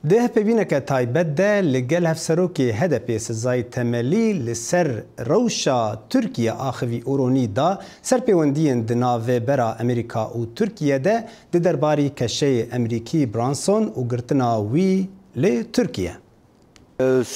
ده پبینه که تایبت ده لگل هفسروکی هدف سزای تملی لسر روشا ترکیه آخوی اورونی دا سر پیوندین دناوه برا امریکا و ترکیه ده درباری کشه امریکی برانسون و گرتنا وی لی ترکیه.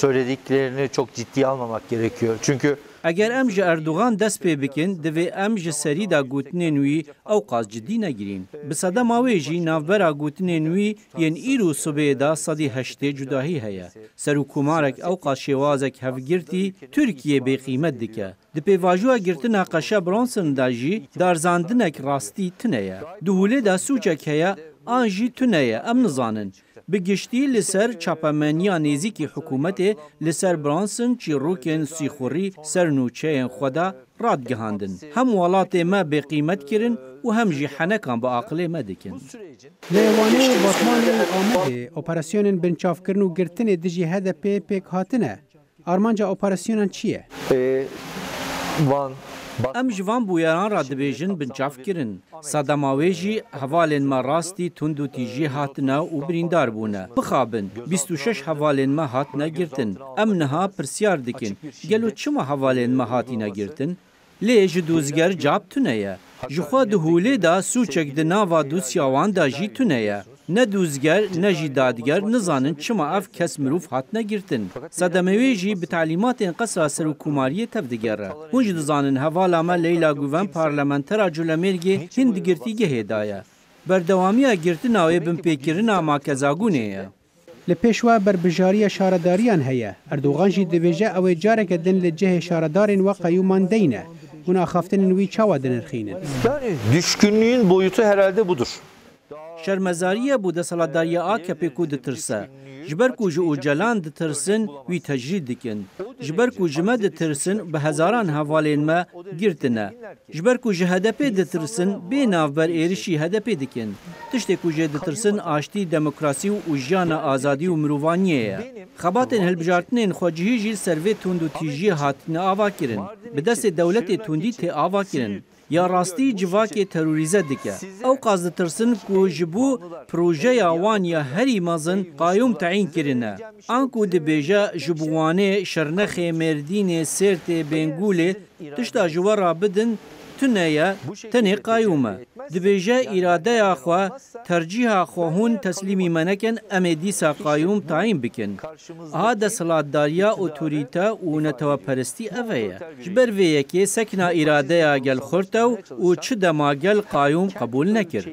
Söylediklerini çok ciddiye almamak gerekiyor. Çünkü اگر ام جه اردوغان دست پی بکن دوی ام جه سری دا گوتنین وی او قاز جدی نگیرین. بساده ماوی جی نافبرا گوتنین وی ین ایرو صبح دا صدی هشته جداهی هیا. سر حکومارک او قاز شوازک هفگرتی ترکیه بی قیمت دکه. د پیواژوا گرتنا قشه برانسن دا جی دارزاندنک راستی تنه. دهوله دا سوچک هیا آنجی تنه ام نزانن. بگشتی لسر چاپمنیا نزیکی حکومت لسر برانسن چی روکن سیخوری سر نوچه خدا راد گهاندن. هم ولات ما به قیمت کرن و هم جی حنکان با عقل ما دکن. لیوانه و باتمان و آمده اپراسیون بنچاف کرن و گرتن دجی هدف پیک هاتنه. آرمانجا اپراسیونان چیه؟ ام جوان بویران را دبیجن بنچاف کرن. سادماویجی حوالین ما راستی تندو تیجی هاتنا و بریندار بونه. بخابن 26 حوالین ما هاتنا گرتن. ام نها پرسیار دکن. گلو چما حوالین ما هاتینا گرتن؟ لیج دوزگر جاب تونه. جخوا دهوله دا سوچک دناوا دوسیاوان دا جی تونه. نه دوزگر نه جی دادگر نزانن چما اف کس مروف هاتنا گرتن. صدمویجی به تعلیمات انقصر سر حکوماری تفدگره. هنج دزانن حوالا ما لیلا گوون پارلمانترا جولمرگی هند گرتی گه هدایه. بردوامی گرتن آوی بم پیکرنا ما کزاگونه. لپیشوا بربجاری شارداریان هیا. اردوغان جی دویجه اوی جارک دن لجه شاردارین و قیومان دینه. Buna haftanın wî çawa dinirxînin. Yani düşkünlüğün boyutu herhalde budur. Şermezariye bu desaladariya AKP ku ditirse. Jiber ku ji ucelan ditirsin wî tecrid dikin. Jiber ku ji me ditirsin bi hezaran hevalên me girtine. Jiber ku ji HDP ditirsin bê navber êrişî HDP dikin. Tiştê ku jê ditirsin aştî demokrasî û jiyana azadî û mirovaniyê ye. Xebatên hilbijartinên xwecihî jî servê tund û tîjiyê hatine ava kirin. Bi destê dewletê tundî tê ava kirin. Ya rastî civakê terorîze dike. Ew qaz ditirsin ku ji bo projeya wan ya herî mezin qayûm teyîn kirine. An ku dibêje ji bo wanê şernexê Mêrdînê Sêrtê Bêngûlê tişta ji we ra bidin tune ye tenê qayûm e. Dibêje îradeya xwe tercîha xwe hûn teslîmî me nekin em ê dîsa qayûm tayîn bikin. Aha desilatdariya otorîte û netewperistî ev ye. Ji ber vê yekê sekna îradeya gel xurtew û çi dema gel qayûm qebûl nekir.